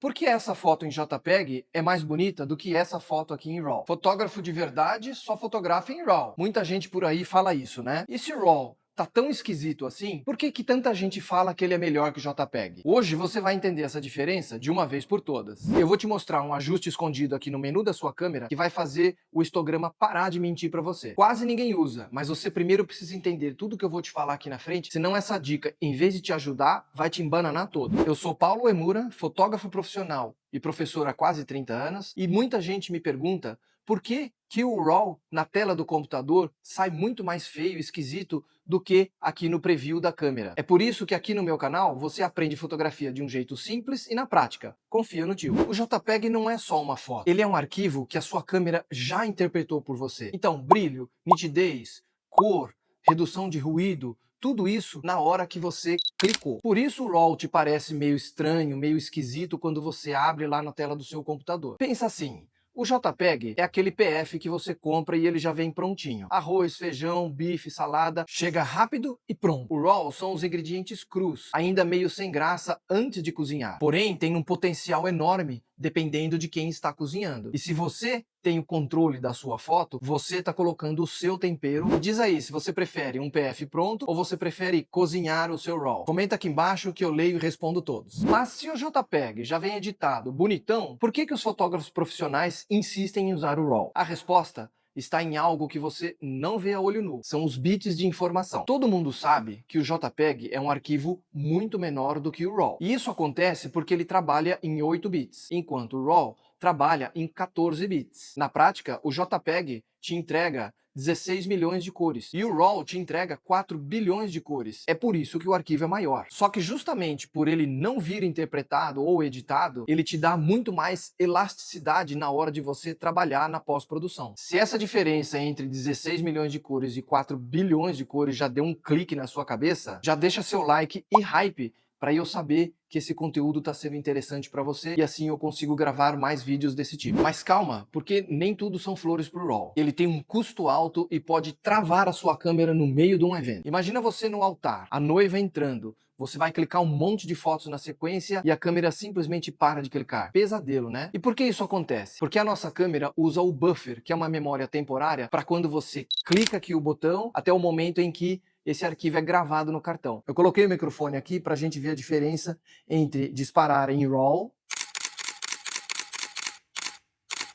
Por que essa foto em JPEG é mais bonita do que essa foto aqui em RAW? Fotógrafo de verdade só fotografa em RAW. Muita gente por aí fala isso, né? E se RAW tá tão esquisito assim, por que tanta gente fala que ele é melhor que JPEG? Hoje você vai entender essa diferença de uma vez por todas. Eu vou te mostrar um ajuste escondido aqui no menu da sua câmera que vai fazer o histograma parar de mentir para você. Quase ninguém usa, mas você primeiro precisa entender tudo que eu vou te falar aqui na frente, senão essa dica, em vez de te ajudar, vai te embananar todo. Eu sou Paulo Emura, fotógrafo profissional e professor há quase 30 anos, e muita gente me pergunta por que o RAW na tela do computador sai muito mais feio e esquisito do que aqui no preview da câmera. É por isso que aqui no meu canal você aprende fotografia de um jeito simples e na prática. Confia no tio. O JPEG não é só uma foto. Ele é um arquivo que a sua câmera já interpretou por você. Então, brilho, nitidez, cor, redução de ruído, tudo isso na hora que você clicou. Por isso o RAW te parece meio estranho, meio esquisito quando você abre lá na tela do seu computador. Pensa assim. O JPEG é aquele PF que você compra e ele já vem prontinho. Arroz, feijão, bife, salada, chega rápido e pronto. O RAW são os ingredientes crus, ainda meio sem graça antes de cozinhar. Porém, tem um potencial enorme dependendo de quem está cozinhando. E se você tem o controle da sua foto, você está colocando o seu tempero. Diz aí se você prefere um PF pronto ou você prefere cozinhar o seu RAW. Comenta aqui embaixo que eu leio e respondo todos. Mas se o JPEG já vem editado, bonitão, por que os fotógrafos profissionais insistem em usar o RAW? A resposta está em algo que você não vê a olho nu. São os bits de informação. Todo mundo sabe que o JPEG é um arquivo muito menor do que o RAW. E isso acontece porque ele trabalha em 8 bits, enquanto o RAW trabalha em 14 bits. Na prática, o JPEG te entrega 16 milhões de cores e o RAW te entrega 4 bilhões de cores. É por isso que o arquivo é maior. Só que justamente por ele não vir interpretado ou editado, ele te dá muito mais elasticidade na hora de você trabalhar na pós-produção. Se essa diferença entre 16 milhões de cores e 4 bilhões de cores já deu um clique na sua cabeça, já deixa seu like e hype para eu saber que esse conteúdo está sendo interessante para você e assim eu consigo gravar mais vídeos desse tipo. Mas calma, porque nem tudo são flores pro RAW. Ele tem um custo alto e pode travar a sua câmera no meio de um evento. Imagina você no altar, a noiva entrando, você vai clicar um monte de fotos na sequência e a câmera simplesmente para de clicar. Pesadelo, né? E por que isso acontece? Porque a nossa câmera usa o buffer, que é uma memória temporária, para quando você clica aqui o botão até o momento em que esse arquivo é gravado no cartão. Eu coloquei o microfone aqui para a gente ver a diferença entre disparar em RAW,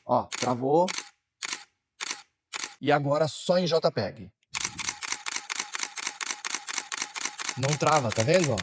ó, travou, e agora só em JPEG. Não trava, tá vendo? Ó?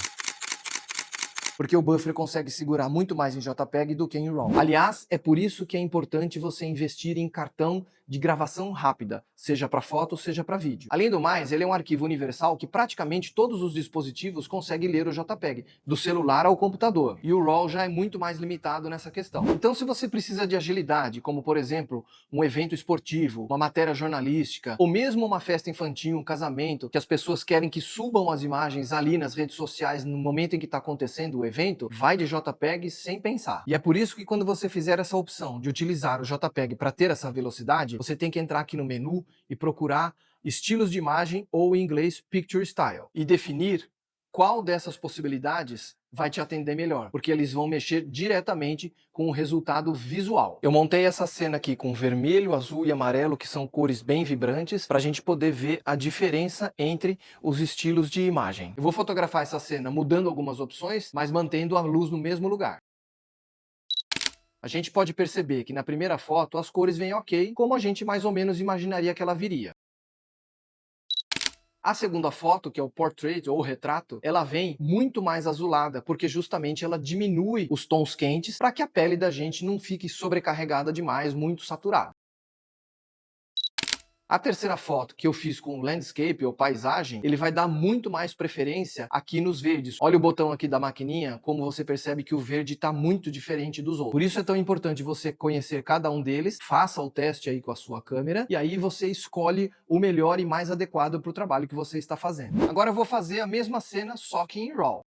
Porque o buffer consegue segurar muito mais em JPEG do que em RAW. Aliás, é por isso que é importante você investir em cartão de gravação rápida, seja para foto, seja para vídeo. Além do mais, ele é um arquivo universal que praticamente todos os dispositivos conseguem ler o JPEG, do celular ao computador. E o RAW já é muito mais limitado nessa questão. Então, se você precisa de agilidade, como por exemplo, um evento esportivo, uma matéria jornalística, ou mesmo uma festa infantil, um casamento, que as pessoas querem que subam as imagens ali nas redes sociais no momento em que está acontecendo o evento, vai de JPEG sem pensar. E é por isso que quando você fizer essa opção de utilizar o JPEG para ter essa velocidade, você tem que entrar aqui no menu e procurar estilos de imagem ou em inglês Picture Style e definir qual dessas possibilidades vai te atender melhor, porque eles vão mexer diretamente com o resultado visual. Eu montei essa cena aqui com vermelho, azul e amarelo, que são cores bem vibrantes, para a gente poder ver a diferença entre os estilos de imagem. Eu vou fotografar essa cena mudando algumas opções, mas mantendo a luz no mesmo lugar. A gente pode perceber que na primeira foto as cores vêm ok, como a gente mais ou menos imaginaria que ela viria. A segunda foto, que é o portrait ou retrato, ela vem muito mais azulada, porque justamente ela diminui os tons quentes para que a pele da gente não fique sobrecarregada demais, muito saturada. A terceira foto que eu fiz com landscape ou paisagem, ele vai dar muito mais preferência aqui nos verdes. Olha o botão aqui da maquininha, como você percebe que o verde está muito diferente dos outros. Por isso é tão importante você conhecer cada um deles, faça o teste aí com a sua câmera e aí você escolhe o melhor e mais adequado para o trabalho que você está fazendo. Agora eu vou fazer a mesma cena, só que em RAW.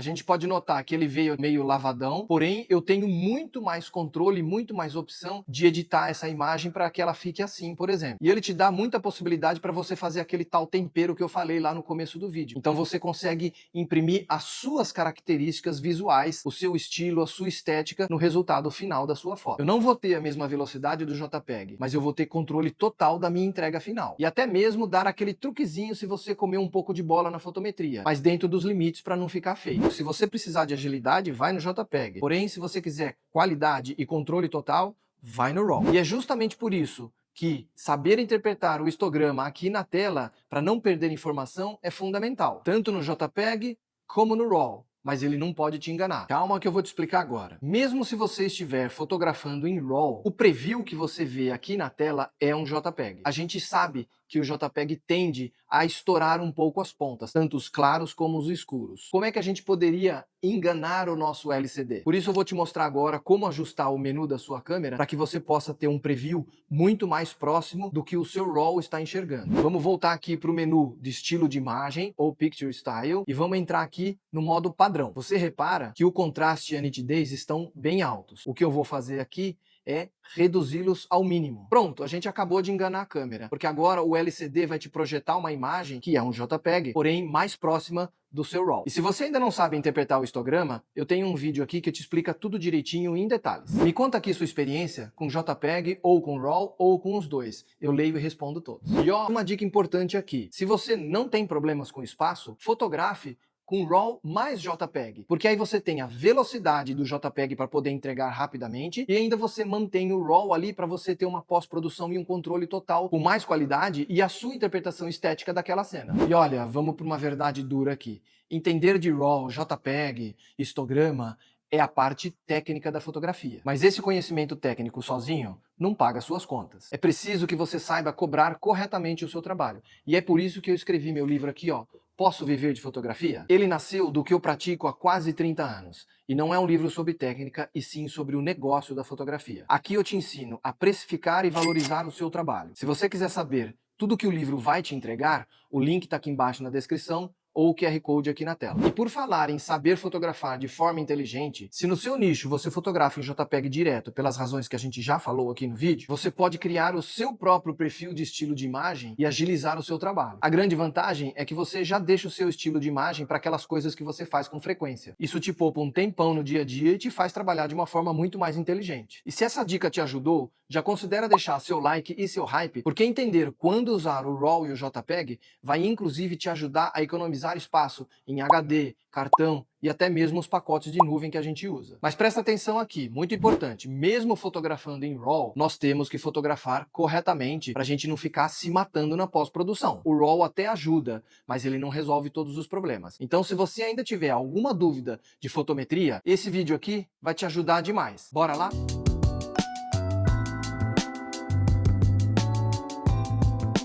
a gente pode notar que ele veio meio lavadão, porém eu tenho muito mais controle, muito mais opção de editar essa imagem para que ela fique assim, por exemplo. E ele te dá muita possibilidade para você fazer aquele tal tempero que eu falei lá no começo do vídeo. Então você consegue imprimir as suas características visuais, o seu estilo, a sua estética no resultado final da sua foto. Eu não vou ter a mesma velocidade do JPEG, mas eu vou ter controle total da minha entrega final. E até mesmo dar aquele truquezinho se você comer um pouco de bola na fotometria, mas dentro dos limites para não ficar feio. Se você precisar de agilidade, vai no JPEG. Porém, se você quiser qualidade e controle total, vai no RAW. E é justamente por isso que saber interpretar o histograma aqui na tela para não perder informação é fundamental, tanto no JPEG como no RAW. Mas ele não pode te enganar. Calma que eu vou te explicar agora. Mesmo se você estiver fotografando em RAW, o preview que você vê aqui na tela é um JPEG. A gente sabe que o JPEG tende a estourar um pouco as pontas, tanto os claros como os escuros. Como é que a gente poderia enganar o nosso LCD? Por isso eu vou te mostrar agora como ajustar o menu da sua câmera para que você possa ter um preview muito mais próximo do que o seu RAW está enxergando. Vamos voltar aqui para o menu de estilo de imagem ou Picture Style e vamos entrar aqui no modo padrão. Você repara que o contraste e a nitidez estão bem altos. O que eu vou fazer aqui é reduzi-los ao mínimo. Pronto, a gente acabou de enganar a câmera, porque agora o LCD vai te projetar uma imagem que é um JPEG, porém mais próxima do seu RAW. E se você ainda não sabe interpretar o histograma, eu tenho um vídeo aqui que te explica tudo direitinho em detalhes. Me conta aqui sua experiência com JPEG ou com RAW ou com os dois. Eu leio e respondo todos. E ó, uma dica importante aqui. Se você não tem problemas com espaço, fotografe com RAW mais JPEG, porque aí você tem a velocidade do JPEG para poder entregar rapidamente e ainda você mantém o RAW ali para você ter uma pós-produção e um controle total com mais qualidade e a sua interpretação estética daquela cena. E olha, vamos para uma verdade dura aqui. Entender de RAW, JPEG, histograma é a parte técnica da fotografia. Mas esse conhecimento técnico sozinho não paga suas contas. É preciso que você saiba cobrar corretamente o seu trabalho. E é por isso que eu escrevi meu livro aqui, ó, Posso Viver de Fotografia? Ele nasceu do que eu pratico há quase 30 anos. E não é um livro sobre técnica, e sim sobre o negócio da fotografia. Aqui eu te ensino a precificar e valorizar o seu trabalho. Se você quiser saber tudo que o livro vai te entregar, o link está aqui embaixo na descrição, ou o QR Code aqui na tela. E por falar em saber fotografar de forma inteligente, se no seu nicho você fotografa em JPEG direto pelas razões que a gente já falou aqui no vídeo, você pode criar o seu próprio perfil de estilo de imagem e agilizar o seu trabalho. A grande vantagem é que você já deixa o seu estilo de imagem para aquelas coisas que você faz com frequência. Isso te poupa um tempão no dia a dia e te faz trabalhar de uma forma muito mais inteligente. E se essa dica te ajudou, já considera deixar seu like e seu hype, porque entender quando usar o RAW e o JPEG vai inclusive te ajudar a economizar espaço em HD, cartão e até mesmo os pacotes de nuvem que a gente usa. Mas presta atenção aqui, muito importante, mesmo fotografando em RAW, nós temos que fotografar corretamente para a gente não ficar se matando na pós-produção. O RAW até ajuda, mas ele não resolve todos os problemas. Então se você ainda tiver alguma dúvida de fotometria, esse vídeo aqui vai te ajudar demais. Bora lá?